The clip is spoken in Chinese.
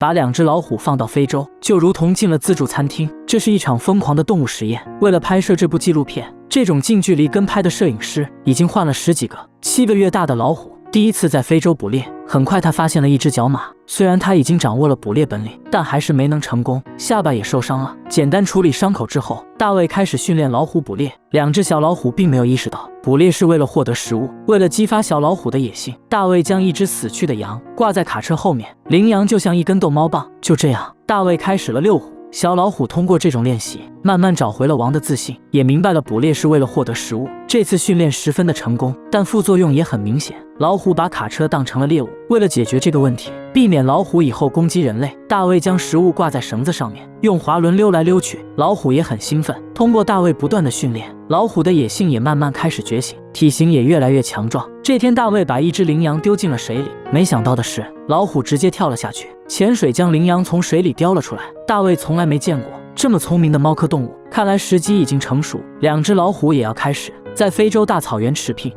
把2只老虎放到非洲，就如同进了自助餐厅。这是一场疯狂的动物实验。为了拍摄这部纪录片，这种近距离跟拍的摄影师已经换了10几个。7个月大的老虎第一次在非洲捕猎，很快他发现了一只角马。虽然他已经掌握了捕猎本领，但还是没能成功，下巴也受伤了。简单处理伤口之后，大卫开始训练老虎捕猎。2只小老虎并没有意识到捕猎是为了获得食物。为了激发小老虎的野性，大卫将一只死去的羊挂在卡车后面，羚羊就像一根逗猫棒。就这样，大卫开始了遛虎。小老虎通过这种练习，慢慢找回了王的自信，也明白了捕猎是为了获得食物。这次训练十分的成功，但副作用也很明显。老虎把卡车当成了猎物。为了解决这个问题，避免老虎以后攻击人类，大卫将食物挂在绳子上面，用滑轮溜来溜去。老虎也很兴奋。通过大卫不断的训练，老虎的野性也慢慢开始觉醒，体型也越来越强壮。这天，大卫把一只羚羊丢进了水里，没想到的是，老虎直接跳了下去，潜水将羚羊从水里叼了出来。大卫从来没见过这么聪明的猫科动物，看来时机已经成熟，2只老虎也要开始在非洲大草原驰骋。